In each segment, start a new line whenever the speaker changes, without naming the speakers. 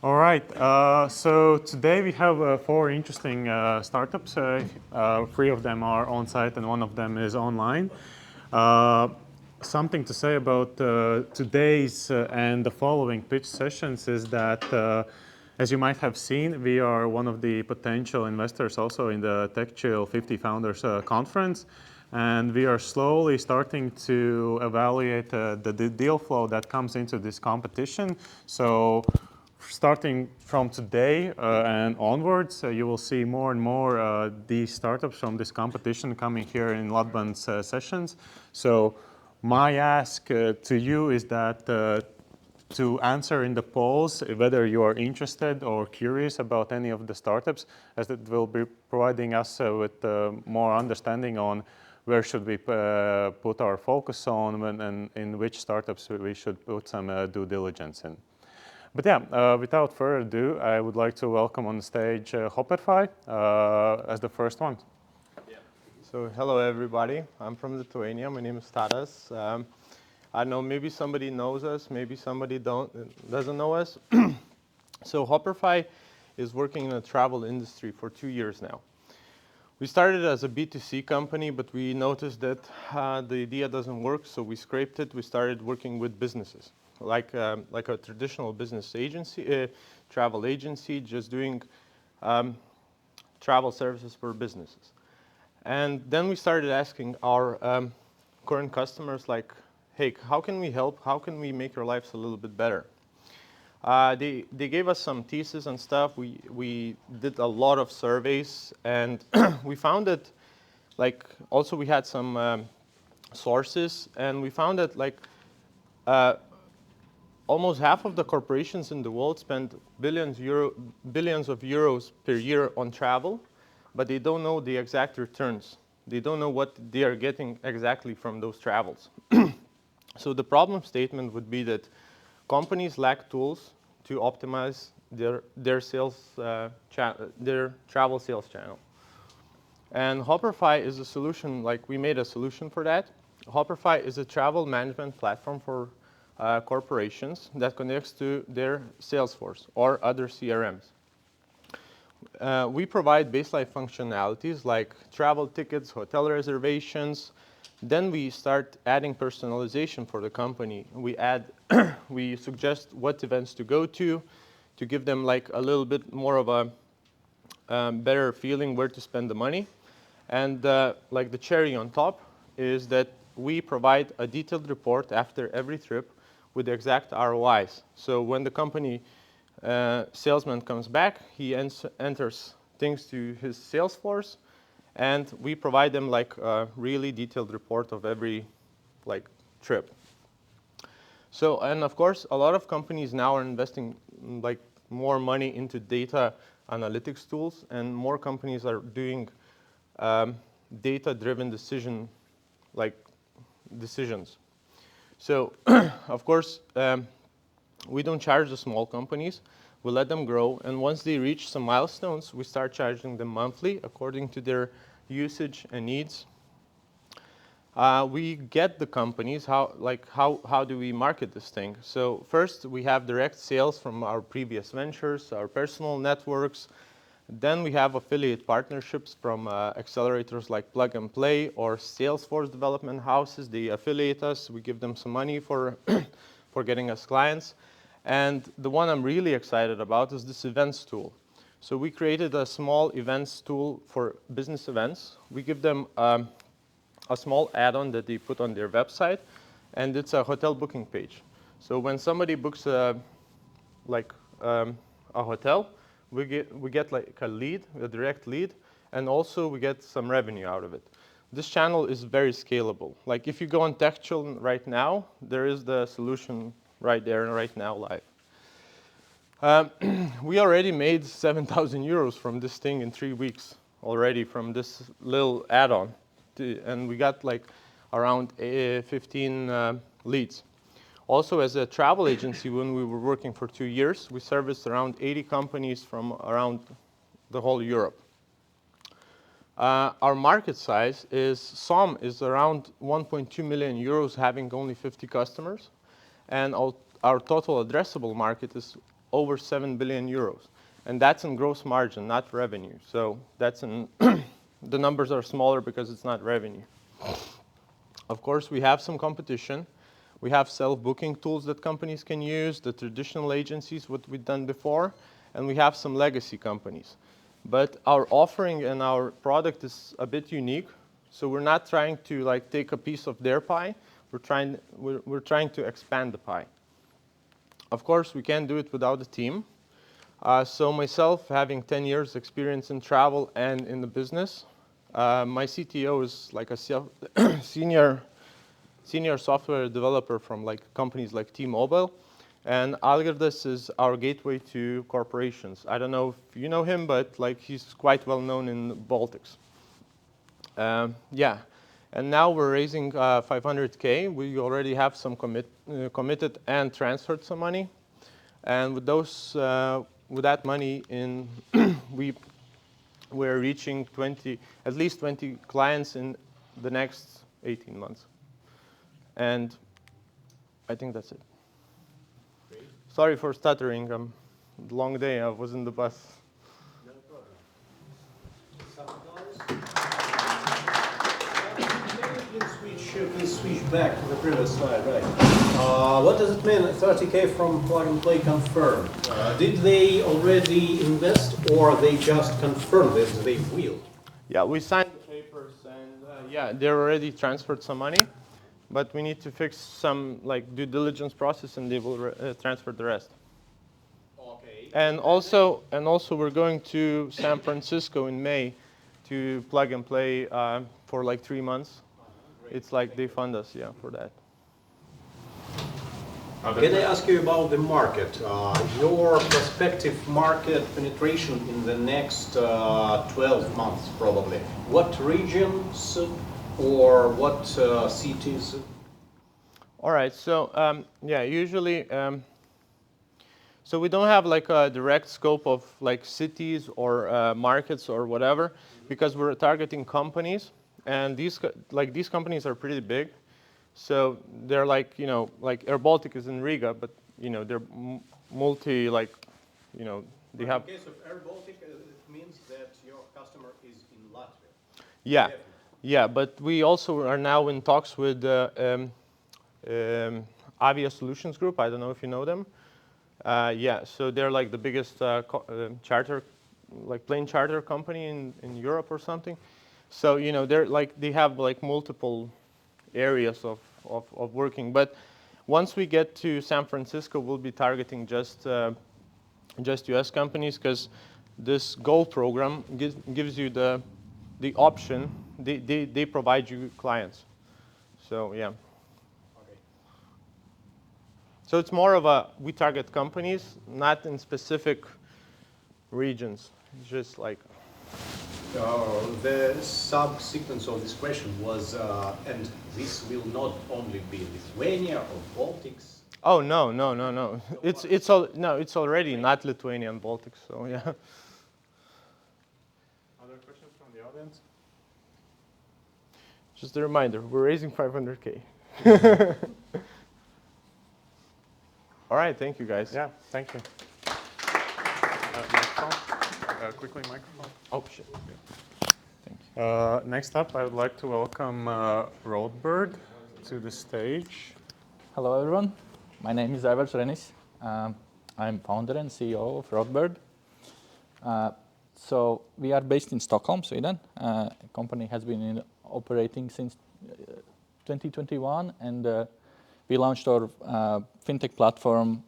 All right. So today we have four interesting startups. Three of them are on site and one of them is online. Uh, Something to say about today's and the following pitch sessions is that, as you might have seen, we are one of the potential investors also in the TechChill 50 Founders Conference. And we are slowly starting to evaluate the deal flow that comes into this competition. So starting from today and onwards, you will see more and more these startups from this competition coming here in LatBAN's sessions. So my ask to you is that to answer in the polls whether you are interested or curious about any of the startups, as it will be providing us with more understanding on where should we put our focus on and in which startups we should put some due diligence in. But yeah, without further ado, I would like to welcome on the stage Hopperfy as the first one.
Yeah. So hello everybody, I'm from Lithuania, my name is Tadas. I know maybe somebody knows us, maybe somebody doesn't know us. So Hopperfy is working in the travel industry for 2 years now. We started as a B2C company, but we noticed that the idea doesn't work, so we scraped it. We started working with businesses, like a traditional business agency, travel agency, just doing travel services for businesses. And then we started asking our current customers, like, hey, how can we help? How can we make your lives a little bit better? They gave us some thesis and stuff. We did a lot of surveys, and we found that, like, also we had some sources, and we found that, like, almost half of the corporations in the world spend billions of euros per year on travel, but they don't know the exact returns. They don't know what they are getting exactly from those travels. So the problem statement would be that companies lack tools to optimize their travel sales channel. And Hopperfy is a solution, like we made a solution for that. Hopperfy is a travel management platform for corporations that connects to their Salesforce or other CRMs. We provide baseline functionalities like travel tickets, hotel reservations. Then we start adding personalization for the company. We suggest what events to go to give them like a little bit more of a better feeling where to spend the money. And like the cherry on top is that we provide a detailed report after every trip with the exact ROIs. So when the company salesman comes back, he enters things to his Salesforce, and we provide them like a really detailed report of every like trip. So, and of course, a lot of companies now are investing like more money into data analytics tools, and more companies are doing data-driven decisions. So, of course, we don't charge the small companies. We let them grow, and once they reach some milestones, we start charging them monthly according to their usage and needs. We get the companies, how do we market this thing? So first, we have direct sales from our previous ventures, our personal networks. Then we have affiliate partnerships from accelerators like Plug and Play or Salesforce development houses. They affiliate us. We give them some money for, for getting us clients. And the one I'm really excited about is this events tool. So we created a small events tool for business events. We give them a small add-on that they put on their website, and it's a hotel booking page. So when somebody books a hotel, we get like a lead, a direct lead, and also we get some revenue out of it. This channel is very scalable. Like if you go on TechChill right now, there is the solution right there and right now live. We already made 7,000 euros from this thing in 3 weeks already from this little add-on. And we got like around 15 leads. Also, as a travel agency, when we were working for 2 years, we serviced around 80 companies from around the whole Europe. Our market size is around 1.2 million euros, having only 50 customers. And our total addressable market is over 7 billion euros. And that's in gross margin, not revenue. So that's in the numbers are smaller because it's not revenue. Of course, we have some competition. We have self-booking tools that companies can use, the traditional agencies, what we've done before, and we have some legacy companies. But our offering and our product is a bit unique. So we're not trying to like take a piece of their pie. We're trying to expand the pie. Of course, we can't do it without a team. So myself, having 10 years experience in travel and in the business, my CTO is like a senior software developer from like companies like T-Mobile. And Algirdas is our gateway to corporations. I don't know if you know him, but like he's quite well known in the Baltics. Yeah, and now we're raising 500K. We already have some committed and transferred some money. And with those, with that money in, we're reaching at least 20 clients in the next 18 months. And I think that's it.
Great.
Sorry for stuttering. Long day. I was in the bus.
No problem. Please switch back to the previous slide, right? What does it mean, 30K from plug and play confirmed? Did they already invest or they just confirmed that they will?
Yeah, we signed the papers and yeah, they already transferred some money, but we need to fix some like due diligence process and they will transfer the rest.
Okay.
And also we're going to San Francisco in May to plug and play for like 3 months. It's like they fund us, yeah, for that.
Can I ask you about the market? Your prospective market penetration in the next 12 months, probably. What regions or what cities?
All right, so yeah, usually, so we don't have like a direct scope of like cities or markets or whatever, because we're targeting companies, and these companies are pretty big. So they're like, you know, like Air Baltic is in Riga, but you know, they're multi, like, you know, they have.
In case of Air Baltic, it means that your customer is in Latvia.
Yeah,
Definitely.
yeah, but we also are now in talks with Avia Solutions Group. I don't know if you know them. Yeah, so they're like the biggest charter, like plane charter company in Europe or something. So you know, they're like they have like multiple areas of working. But once we get to San Francisco, we'll be targeting just US companies, because this Go program gives you the option. They provide you clients. So yeah.
Okay.
So it's more of a, we target companies, not in specific regions. It's just like.
The subsequence of this question was, and this will not only be Lithuania or Baltics.
Oh no. It's already not Lithuania and Baltics. So yeah.
Other questions from the audience?
Just a reminder, we're raising 500K. All right, thank you guys.
Yeah, thank you. Microphone? Quickly, microphone.
Oh shit.
Next up, I would like to welcome Roadbird to the stage.
Hello everyone, my name is Aivars Renis. I'm founder and CEO of Roadbird. So we are based in Stockholm, Sweden. The company has been operating since 2021, and we launched our fintech platform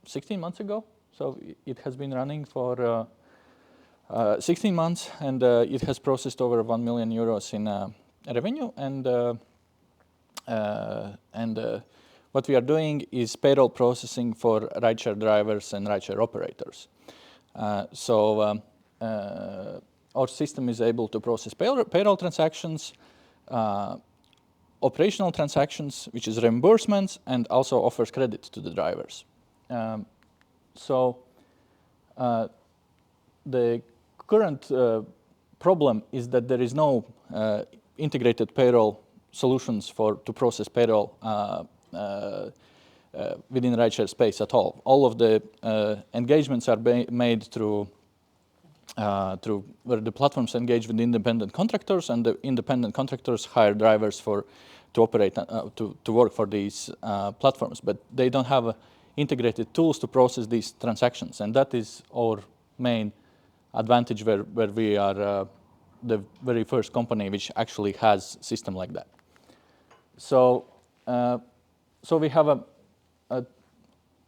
16 months ago. So it has been running for 16 months, and it has processed over 1 million euros in revenue. And what we are doing is payroll processing for rideshare drivers and rideshare operators. So our system is able to process payroll transactions, operational transactions, which is reimbursements, and also offers credit to the drivers. So the current problem is that there is no integrated payroll solutions to process payroll within rideshare space at all. All of the engagements are made through where the platforms engage with independent contractors, and the independent contractors hire drivers to operate to work for these platforms, but they don't have integrated tools to process these transactions, and that is our main advantage, where we are the very first company which actually has system like that. So we have a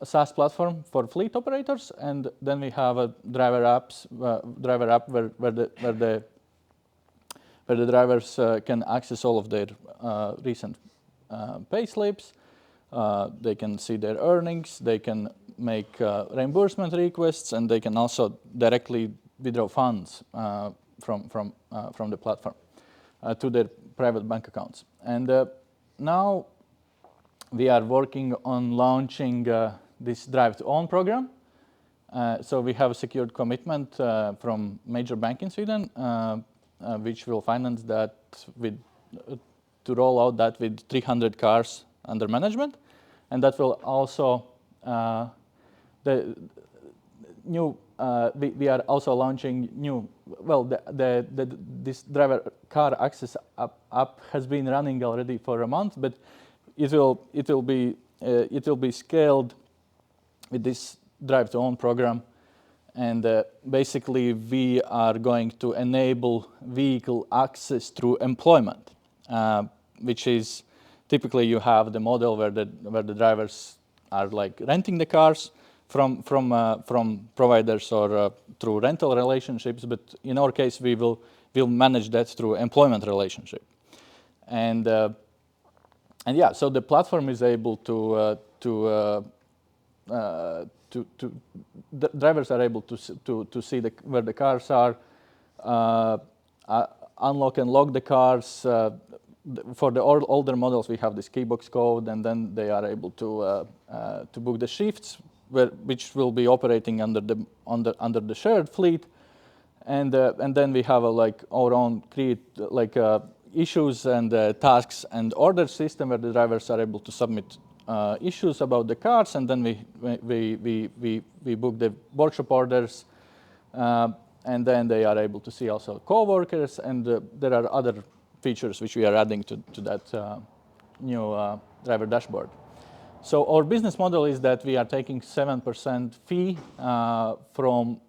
SaaS platform for fleet operators, and then we have a driver app where the drivers can access all of their recent pay slips. They can see their earnings. They can make reimbursement requests, and they can also directly withdraw funds from the platform to their private bank accounts. And now we are working on launching this Drive to Own program. So we have a secured commitment from major bank in Sweden, which will finance that to roll out that with 300 cars under management, and that will also we are also launching new. Well, this driver car access app has been running already for a month, but it will be scaled with this Drive to Own program, and basically we are going to enable vehicle access through employment, which is typically you have the model where the drivers are like renting the cars from providers or through rental relationships, but in our case we'll manage that through employment relationship, and yeah, so the platform is able the drivers are able to see where the cars are, unlock and lock the cars. For the older models, we have this keybox code, and then they are able to book the shifts, which will be operating under the shared fleet, and then we have our own issues and tasks and order system where the drivers are able to submit issues about the cars, and then we book the workshop orders, and then they are able to see also co-workers, and there are other features which we are adding to that new driver dashboard. So our business model is that we are taking 7% fee from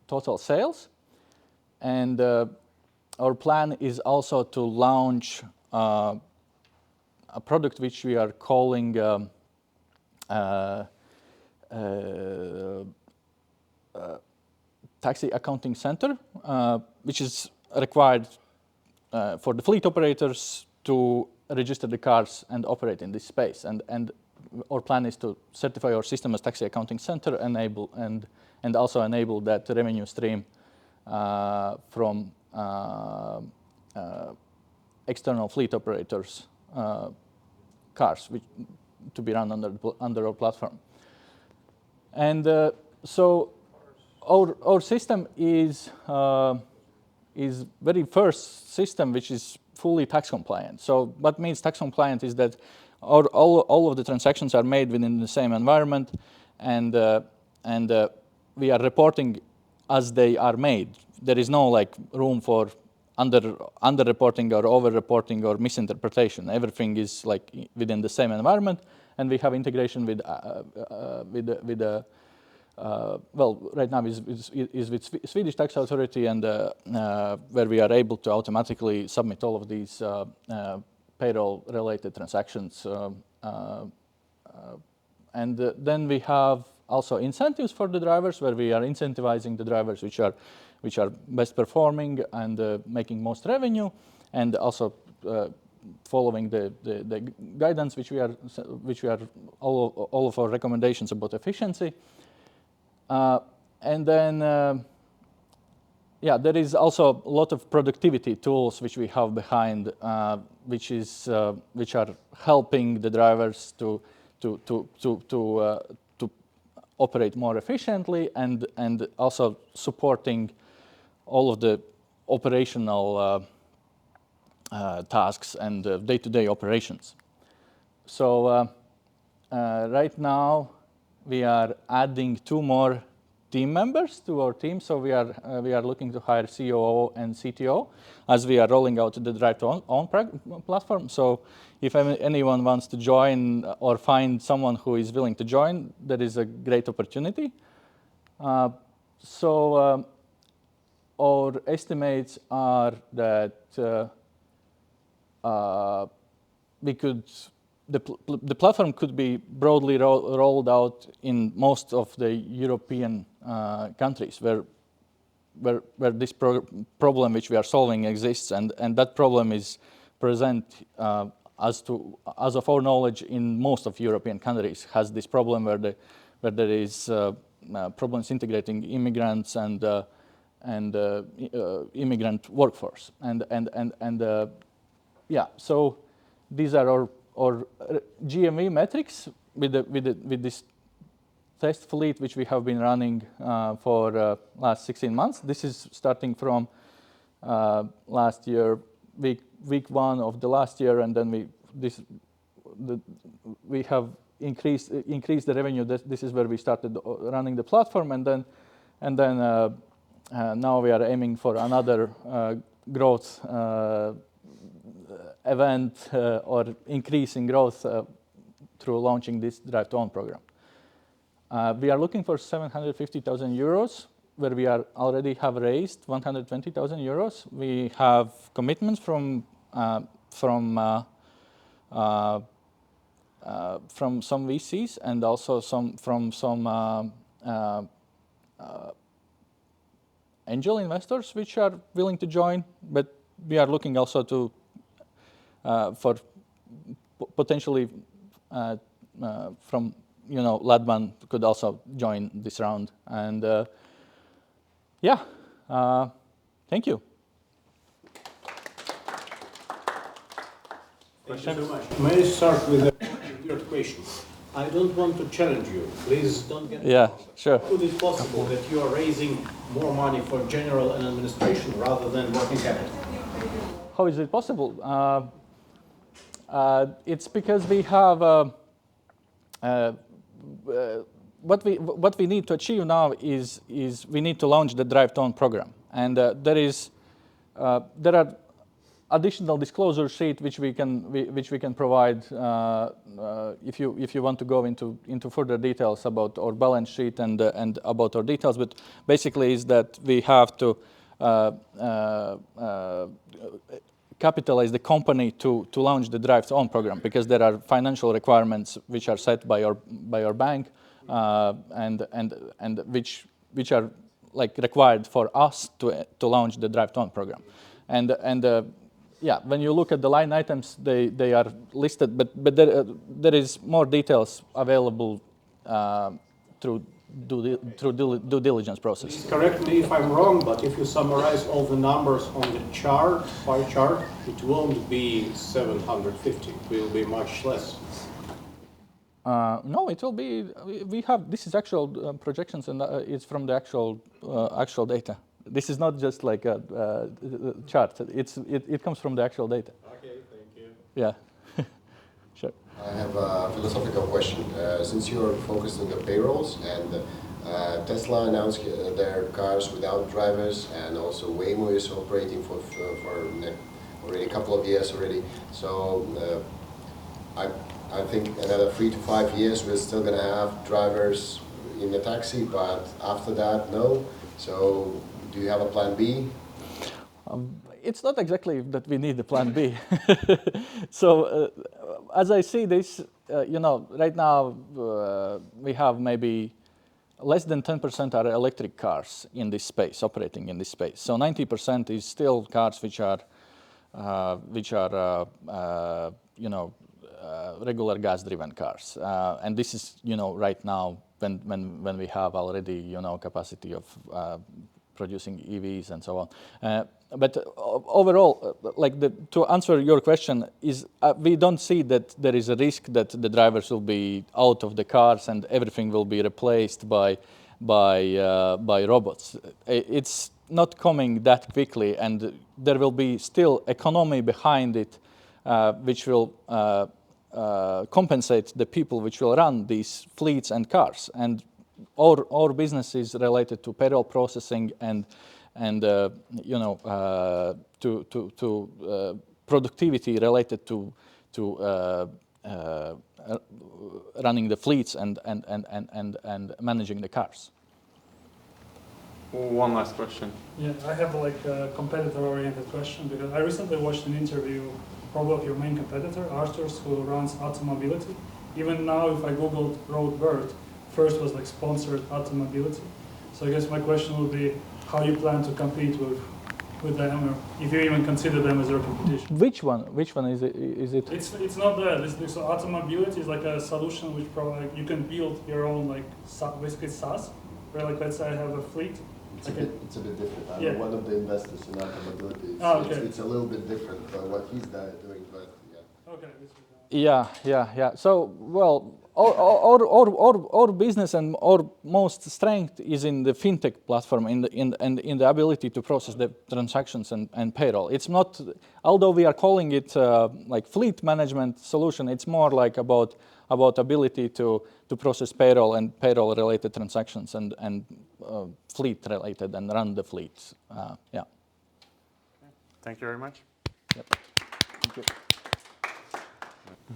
total sales, and our plan is also to launch a product which we are calling Taxi Accounting Center, which is required for the fleet operators to register the cars and operate in this space. And our plan is to certify our system as Taxi Accounting Center, and also enable that revenue stream from external fleet operators' cars to be run under our platform. And so our system is very first system which is fully tax compliant. So what means tax compliant is that all of the transactions are made within the same environment, and we are reporting as they are made. There is no room for under-reporting or over-reporting or misinterpretation. Everything is within the same environment, and we have integration with well, right now is with Swedish Tax Authority, and where we are able to automatically submit all of these payroll-related transactions. And then we have also incentives for the drivers, where we are incentivizing the drivers which are best performing and making most revenue, and also following the guidance which we are all of our recommendations about efficiency. And then, there is also a lot of productivity tools which we have behind, which are helping the drivers to operate more efficiently, and also supporting all of the operational tasks and day-to-day operations. So right now we are adding 2 more team members to our team. So we are looking to hire COO and CTO as we are rolling out the Drive to Own platform. So if anyone wants to join or find someone who is willing to join, that is a great opportunity. Our estimates are that the platform could be broadly rolled out in most of the European countries where this problem which we are solving exists, and that problem is present as of our knowledge in most of European countries has this problem where there is problems integrating immigrants and immigrant workforce, so these are our GMV metrics with this test fleet which we have been running for last 16 months. This is starting from last year, week 1 of the last year, and then we have increased the revenue. This is where we started running the platform, and then now we are aiming for another growth event or increase in growth through launching this Drive to Own program. We are looking for 750,000 euros, where we already have raised 120,000 euros. We have commitments from some VCs and also from some angel investors which are willing to join, but we are looking also to for potentially from LatBAN could also join this round, and thank you.
Thank you so much. May I start with a weird question? I don't want to challenge you. Please don't get me wrong.
Sure.
Could it possible that you are raising more money for general and administration rather than working capital?
How is it possible? It's because we have what we need to achieve now is we need to launch the Drive to Own program, and there are additional disclosure sheet which we can provide if you want to go into further details about our balance sheet and about our details. But basically is that we have to capitalize the company to launch the Drive to Own program, because there are financial requirements which are set by our bank and which are like required for us to launch the Drive to Own program. And when you look at the line items, they are listed, but there is more details available through due diligence process.
Please correct me if I'm wrong, but if you summarize all the numbers on the pie chart, it won't be 750. It will be much less.
No, it will be. We have this is actual projections, and it's from the actual data. This is not just like a chart. It comes from the actual data.
Okay, thank you.
Yeah, sure.
I have a philosophical question. Since you're focused on the payrolls, and Tesla announced their cars without drivers, and also Waymo is operating for already a couple of years already. So I think another 3 to 5 years we're still going to have drivers in the taxi, but after that, no. So do you have a plan B?
It's not exactly that we need a plan B. So as I see this, right now we have maybe less than 10% are electric cars in this space, operating in this space. So 90% is still cars which are regular gas-driven cars, and this is right now when we have already capacity of producing EVs and so on. But overall, to answer your question, is we don't see that there is a risk that the drivers will be out of the cars and everything will be replaced by robots. It's not coming that quickly, and there will be still economy behind it, which will compensate the people which will run these fleets and cars. And our business is related to payroll processing and to productivity related to running the fleets and managing the cars.
One last question.
Yeah, I have like a competitor-oriented question because I recently watched an interview, probably of your main competitor, Arthur's, who runs Automobility. Even now, if I googled Roadbird, first was like sponsored Automobility. So I guess my question would be, how you plan to compete with them, or if you even consider them as your competition?
Which one? Which one is it? Is it?
It's not that. So Automobility is like a solution which probably you can build your own like basically SaaS, where like let's say I have a fleet.
It's a bit different. I'm
Yeah.
one of the investors in Automobility.
Okay.
It's a little bit different what he's doing, but yeah.
Okay.
Yeah. So, well, our business and our most strength is in the fintech platform, in the ability to process the transactions and payroll. It's not, although we are calling it like fleet management solution, it's more like about ability to process payroll and payroll related transactions and fleet related and run the fleets. Yeah.
Thank you very much.
Yep. Thank you.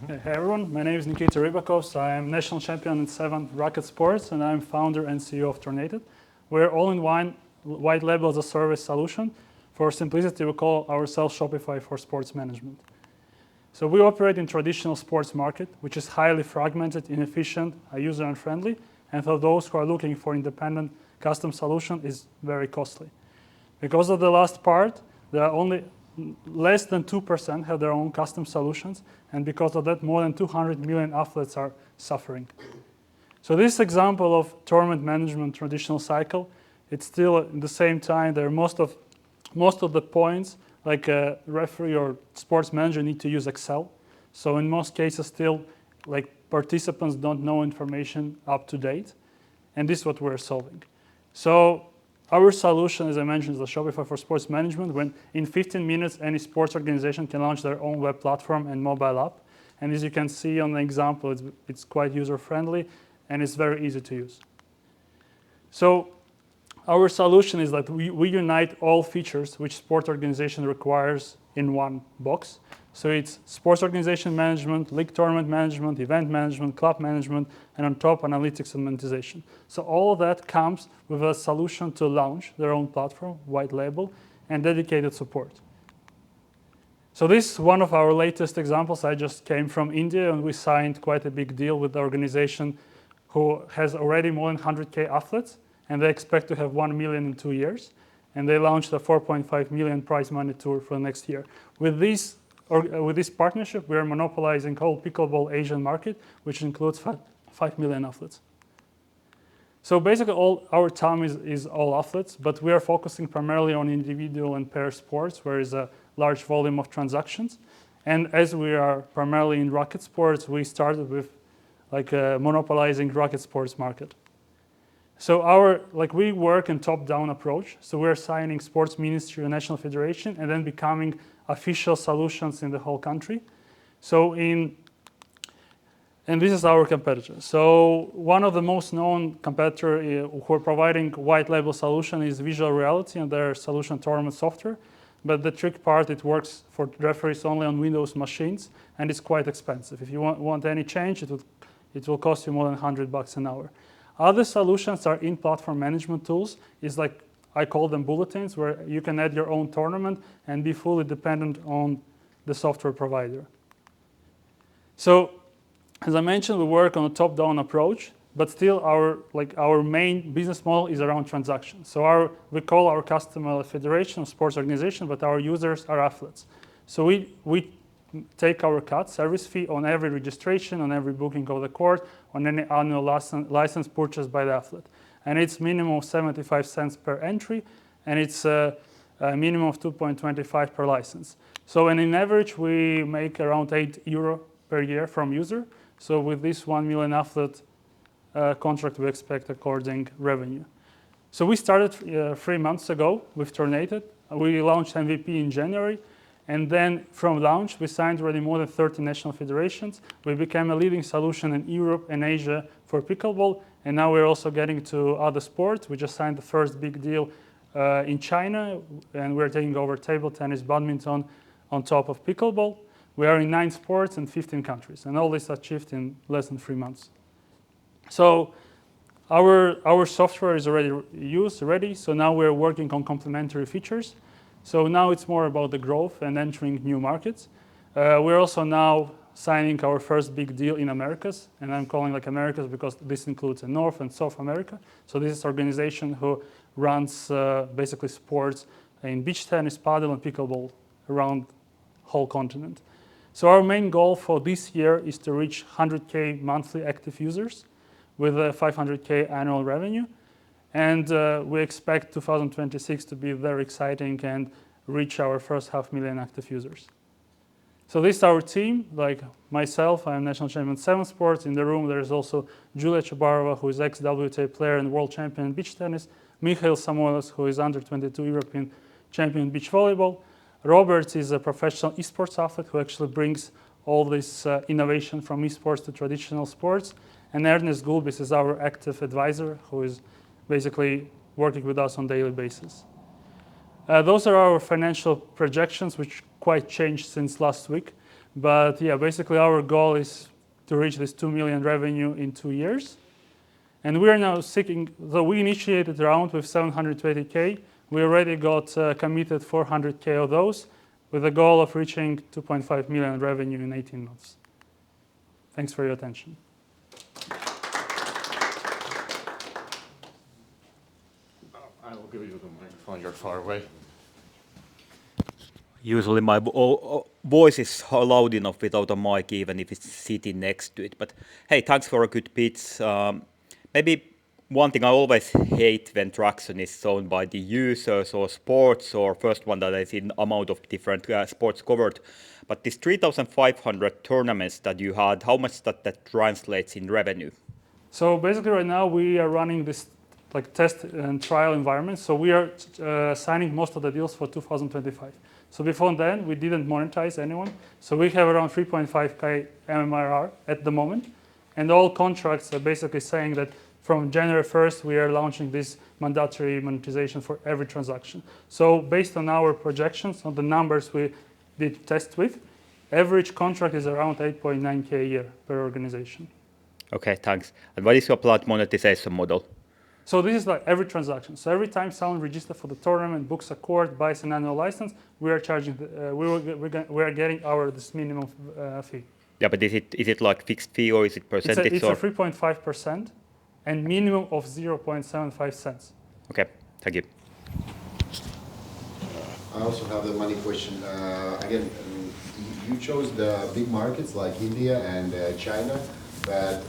Hey everyone, my name is Nikita Rybakov. I am national champion in 7 racket sports and I'm founder and CEO of Tornated. We're all-in-one white label as a service solution. For simplicity, we call ourselves Shopify for sports management. So we operate in traditional sports market, which is highly fragmented, inefficient, user unfriendly, and for those who are looking for independent custom solution is very costly. Because of the last part, there are only less than 2% have their own custom solutions, and because of that, more than 200 million athletes are suffering. So this example of tournament management traditional cycle, it's still at the same time there are most of the points, like a referee or sports manager need to use Excel. So in most cases still, like participants don't know information up to date, and this is what we're solving. So our solution, as I mentioned, is the Shopify for sports management. When in 15 minutes, any sports organization can launch their own web platform and mobile app. And as you can see on the example, it's quite user-friendly and it's very easy to use. So our solution is that we unite all features which sport organization requires in one box. So it's sports organization management, league tournament management, event management, club management, and on top, analytics and monetization. So all of that comes with a solution to launch their own platform, white label, and dedicated support. So this is one of our latest examples. I just came from India, and we signed quite a big deal with the organization who has already more than 100K athletes, and they expect to have 1 million in 2 years. And they launched a 4.5 million prize money tour for next year. With this partnership, we are monopolizing whole pickleball Asian market, which includes 5 million athletes. So basically, all our TAM is all athletes, but we are focusing primarily on individual and pair sports, where is a large volume of transactions. And as we are primarily in racket sports, we started with monopolizing racket sports market. So we work in top-down approach. So we're signing sports ministry and national federation, and then becoming official solutions in the whole country. And this is our competitor. So one of the most known competitor who are providing white label solution is Visual Reality and their solution tournament software. But the trick part, it works for referees only on Windows machines, and it's quite expensive. If you want any change, it will cost you more than $100 an hour. Other solutions are in-platform management tools. It's like, I call them bulletins, where you can add your own tournament and be fully dependent on the software provider. So, as I mentioned, we work on a top-down approach, but still our main business model is around transactions. So we call our customer a federation, a sports organization, but our users are athletes. So we take our cut, service fee on every registration, on every booking of the court, on any annual license purchased by the athlete. And it's minimum of 75 cents per entry, and it's a minimum of 2.25 per license. So in average, we make around €8 per year from user. So with this 1 million athlete contract, we expect according revenue. So we started 3 months ago with Tornated. We launched MVP in January, And then from launch, we signed already more than 30 national federations. We became a leading solution in Europe and Asia for pickleball. And now we're also getting to other sports. We just signed the first big deal in China, and we're taking over table tennis, badminton on top of pickleball. We are in 9 sports and 15 countries, and all this achieved in less than 3 months. So our software is already ready, so now we're working on complementary features. So now it's more about the growth and entering new markets. We're also now signing our first big deal in Americas, and I'm calling like Americas because this includes North and South America. So this is an organization who runs basically sports in beach tennis, paddle, and pickleball around whole continent. So our main goal for this year is to reach 100K monthly active users with a 500K annual revenue. And we expect 2026 to be very exciting and reach our first 500,000 active users. So this is our team, like myself, I'm national champion 7 sports. In the room, there's also Julia Chabarova, who is ex-WTA player and world champion in beach tennis. Mikhail Samoilos, who is under 22 European champion in beach volleyball. Robert is a professional esports athlete who actually brings all this innovation from esports to traditional sports. And Ernest Gulbis is our active advisor, who is basically working with us on a daily basis. Those are our financial projections, which quite changed since last week. But yeah, basically our goal is to reach this 2 million revenue in 2 years. And we are now seeking, so we initiated the round with 720K. We already got committed 400K of those with a goal of reaching 2.5 million revenue in 18 months. Thanks for your attention.
I will give you the microphone, you're far away.
Usually my voice is loud enough without a mic, even if it's sitting next to it. But hey, thanks for a good pitch. Maybe one thing I always hate when traction is shown by the users or sports, or first one that I see amount of different sports covered. But this 3,500 tournaments that you had, how much that translates in revenue?
So basically right now we are running this like test and trial environment. So we are signing most of the deals for 2025. So before then, we didn't monetize anyone. So we have around 3.5K MMRR at the moment. And all contracts are basically saying that from January 1st, we are launching this mandatory monetization for every transaction. So based on our projections, on the numbers we did test with, average contract is around 8.9K a year per organization.
Okay, thanks. And what is your planned monetization model?
So this is like every transaction. So every time someone registers for the tournament, books a court, buys an annual license, we are charging. We are getting this minimum fee.
Yeah, but is it like fixed fee or is it percentage?
It's a 3.5% and minimum of 0.75 cents.
Okay, thank you.
I also have the money question. Again, you chose the big markets like India and China. But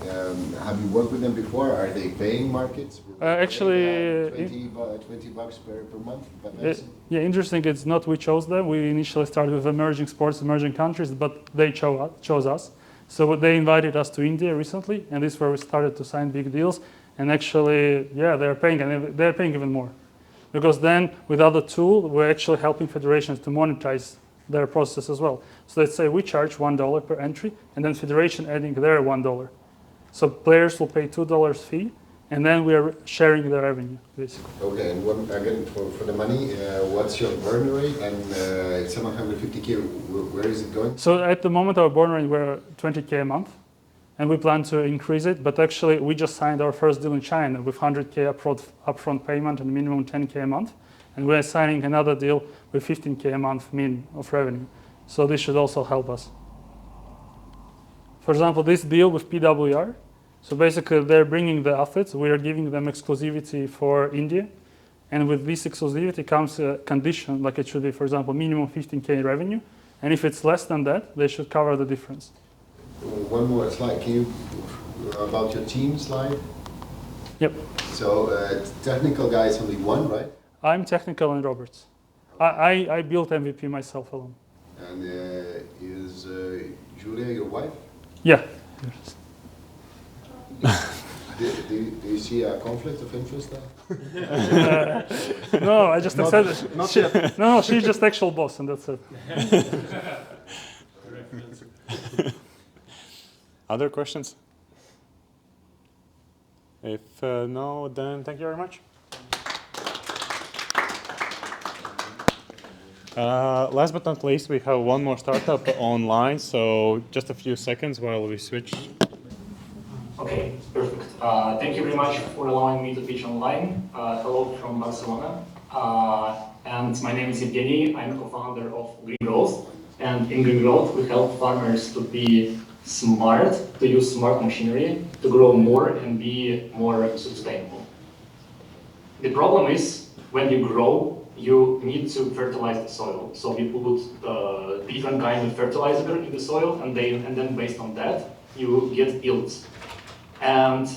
have you worked with them before? Are they paying markets?
Actually,
20 bucks per month?
Yeah, interesting. It's not we chose them. We initially started with emerging sports, emerging countries, but they chose us. So they invited us to India recently, and this is where we started to sign big deals. And actually, yeah, they're paying, and they're paying even more. Because then, with other tool, we're actually helping federations to monetize their process as well. So let's say we charge $1 per entry, and then federation adding their $1. So players will pay $2 fee, and then we are sharing the revenue, basically.
Okay, and again, for the money, what's your burn rate? And 750K, where is it going?
So at the moment, our burn rate, we're 20K a month, and we plan to increase it. But actually, we just signed our first deal in China with 100K upfront payment and minimum 10K a month. And we're signing another deal with 15K a month min of revenue. So this should also help us. For example, this deal with PWR. So basically, they're bringing the athletes. We are giving them exclusivity for India. And with this exclusivity comes a condition, like it should be, for example, minimum 15K revenue. And if it's less than that, they should cover the difference.
One more slide. Can you, about your team slide?
Yep.
So technical guys only one, right?
I'm technical and Roberts. I built MVP myself alone.
And is Julia your wife?
Yeah.
Do you see a conflict of interest there?
No, I just said it.
Not yet.
No, she's just actual boss, and that's it.
Other questions? If no, then thank you very much. Last but not least, we have one more startup online, so just a few seconds while we switch.
Okay, perfect. Thank you very much for allowing me to pitch online. Hello from Barcelona. And my name is Evgeny. I'm co-founder of Green Growth. And in Green Growth, we help farmers to be smart, to use smart machinery, to grow more and be more sustainable. The problem is, when you grow, you need to fertilize the soil. So we put different kinds of fertilizer in the soil, and then based on that, you get yields. And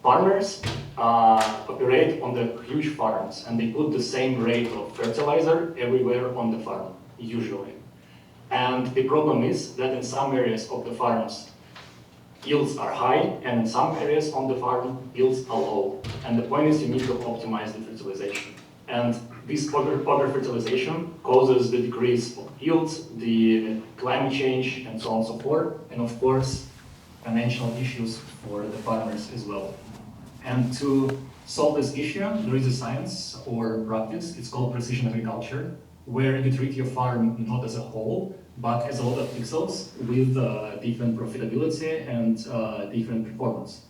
farmers operate on the huge farms, and they put the same rate of fertilizer everywhere on the farm, usually. And the problem is that in some areas of the farms, yields are high, and in some areas on the farm, yields are low. And the point is you need to optimize the fertilization. And this over-fertilization causes the decrease of yields, the climate change, and so on and so forth, and of course, financial issues for the farmers as well. And to solve this issue, there is a science or practice, it's called precision agriculture, where you treat your farm not as a whole, but as a lot of pixels with different profitability and different performance.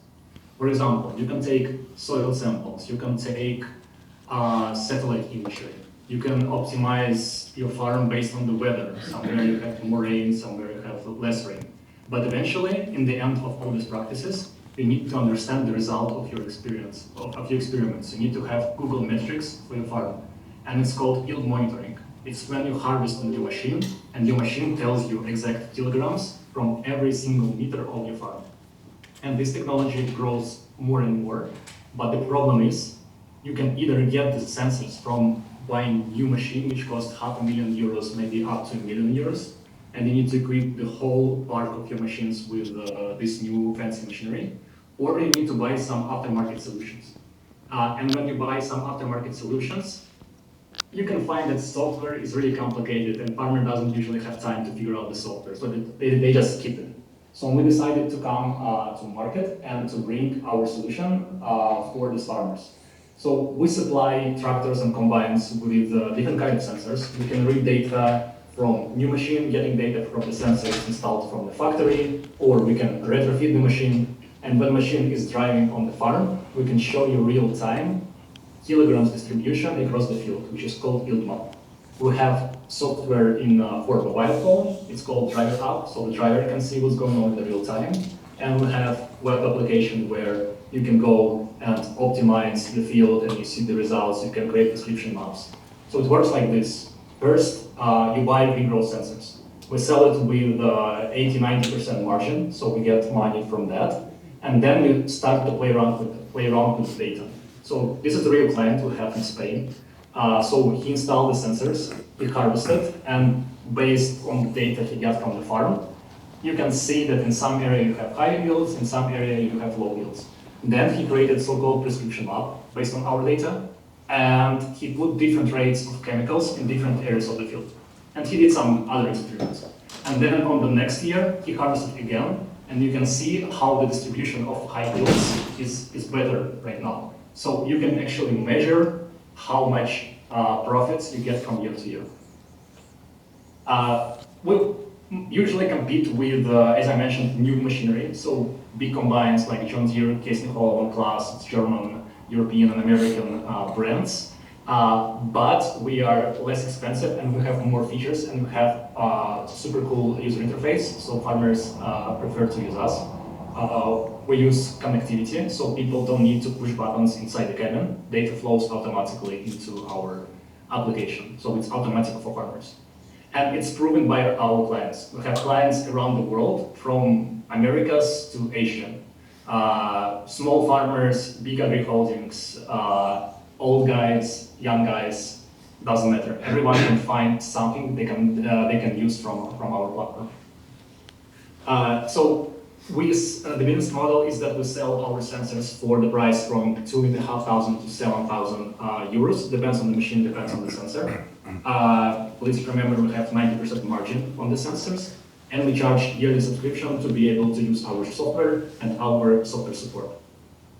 For example, you can take soil samples, you can take satellite imagery, you can optimize your farm based on the weather. Somewhere you have more rain, somewhere you have less rain. But eventually, in the end of all these practices, you need to understand the result of your experience, of your experiments. You need to have Google metrics for your farm. And it's called yield monitoring. It's when you harvest on your machine, and your machine tells you exact kilograms from every single meter of your farm. And this technology grows more and more, but the problem is you can either get the sensors from buying new machine, which costs €500,000, maybe up to €1 million, and you need to equip the whole park of your machines with this new fancy machinery, or you need to buy some aftermarket solutions. And when you buy some aftermarket solutions, you can find that software is really complicated, and farmer doesn't usually have time to figure out the software, so they just skip it. So we decided to come to market and to bring our solution for these farmers. So we supply tractors and combines with different kinds of sensors. We can read data from new machine, getting data from the sensors installed from the factory, or we can retrofit the machine. And when the machine is driving on the farm, we can show you real-time kilograms distribution across the field, which is called yield map. We have software for mobile phone. It's called Driver App, so the driver can see what's going on in the real time. And we have web application where you can go and optimize the field, and you see the results. You can create description maps. So it works like this. First, you buy green growth sensors. We sell it with 80–90% margin, so we get money from that. And then we start to play around with the data. So this is the real client we have in Spain. So he installed the sensors, he harvested, and based on the data he got from the farm, you can see that in some area you have high yields, in some area you have low yields. Then he created so-called prescription map based on our data, and he put different rates of chemicals in different areas of the field. And he did some other experiments. And then on the next year, he harvested again, and you can see how the distribution of high yields is better right now. So you can actually measure how much profits you get from year to year. We usually compete with, as I mentioned, new machinery. So big combines like John Deere, Case New Holland, Class, it's German, European, and American brands. But we are less expensive, and we have more features, and we have super cool user interface. So farmers prefer to use us. We use connectivity, so people don't need to push buttons inside the cabin. Data flows automatically into our application, so it's automatic for farmers. And it's proven by our clients. We have clients around the world, from Americas to Asia. Small farmers, big agri holdings, old guys, young guys, doesn't matter. Everyone can find something they can use from our platform. So The business model is that we sell our sensors for the price from 2,500 to 7,000 euros. Depends on the machine, depends on the sensor. Please remember we have 90% margin on the sensors, and we charge yearly subscription to be able to use our software and our software support.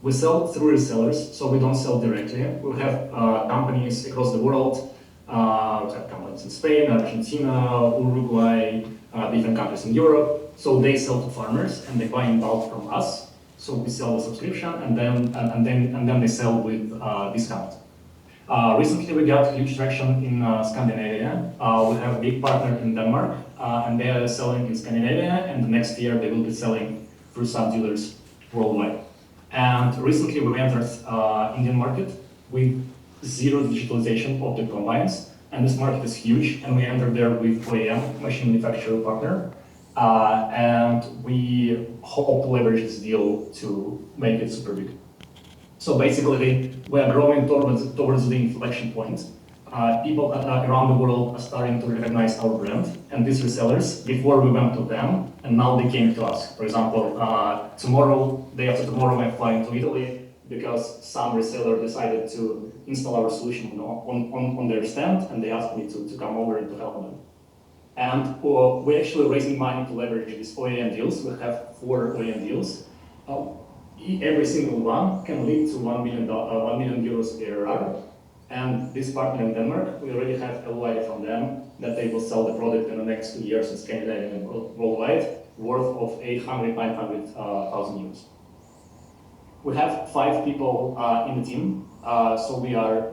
We sell through resellers, so we don't sell directly. We have companies across the world. We have companies in Spain, Argentina, Uruguay, different countries in Europe. So they sell to farmers and they buy in bulk from us. So we sell the subscription and then they sell with discount. Recently we got huge traction in Scandinavia. We have a big partner in Denmark and they are selling in Scandinavia, and the next year they will be selling through some dealers worldwide. And recently we entered Indian market with zero digitalization of the combines, and this market is huge, and we entered there with OEM, machine manufacturer partner, and we hope to leverage this deal to make it super big. So basically, we are growing towards the inflection point. People around the world are starting to recognize our brand, and these resellers, before we went to them, and now they came to us. For example, day after tomorrow, I'm flying to Italy because some reseller decided to install our solution on their stand, and they asked me to come over and to help them. And we're actually raising money to leverage these OEM deals. We have 4 OEM deals. Every single one can lead to 1 million euros ARR. And this partner in Denmark, we already have LOI from them that they will sell the product in the next 2 years in Scandinavia and worldwide, worth of 900,000 euros. We have 5 people in the team, so we are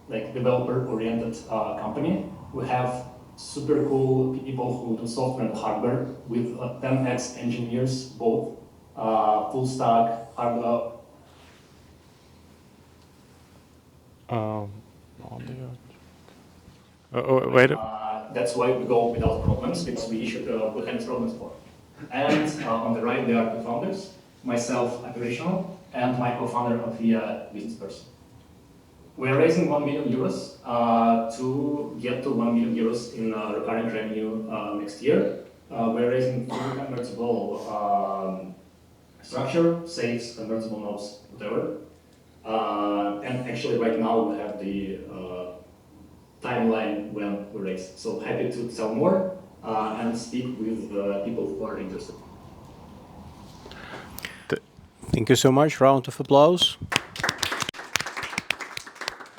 like developer-oriented company. We have super cool people who do software and hardware with 10x engineers, both full stack, hardware.
Wait.
That's why we go without problems, because we issued we had problems for. And on the right, there are 2 founders, myself, operational, and my co-founder, Alfia, business person. We're raising 1 million euros to get to 1 million euros in recurring revenue next year. We're raising through convertible structure, safes, convertible notes, whatever. And actually right now we have the timeline when we raise. So happy to sell more and speak with people who are interested.
Thank you so much. Round of applause.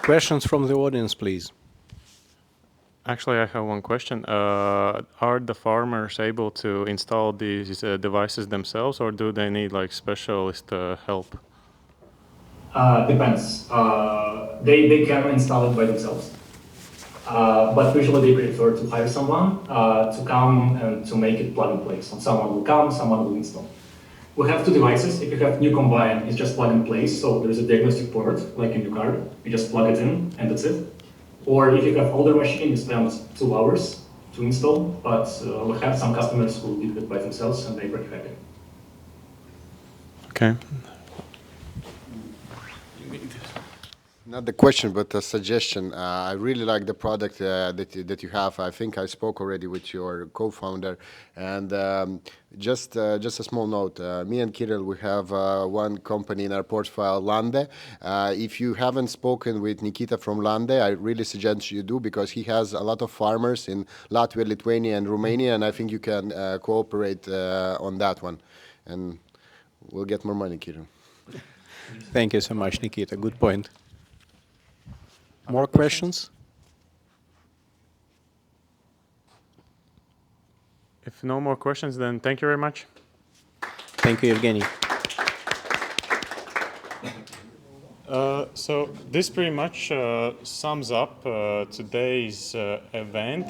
Questions from the audience, please.
Actually, I have one question. Are the farmers able to install these devices themselves, or do they need like specialist help?
Depends. They can install it by themselves. But usually they prefer to hire someone to come and to make it plug and play. So someone will come, someone will install. We have 2 devices. If you have new combine, it's just plug and play. So there's a diagnostic port, like in your car. You just plug it in, and that's it. Or if you have older machine, you spend 2 hours to install. But we have some customers who did it by themselves, and they're pretty happy.
Okay.
Not the question, but a suggestion. I really like the product that you have. I think I spoke already with your co-founder, and just a small note. Me and Kirill, we have one company in our portfolio, Lande. If you haven't spoken with Nikita from Lande, I really suggest you do, because he has a lot of farmers in Latvia, Lithuania, and Romania, and I think you can cooperate on that one, and we'll get more money, Kirill.
Thank you so much, Nikita. Good point. More questions?
If no more questions, then thank you very much.
Thank you, Evgeny.
So this pretty much sums up today's event.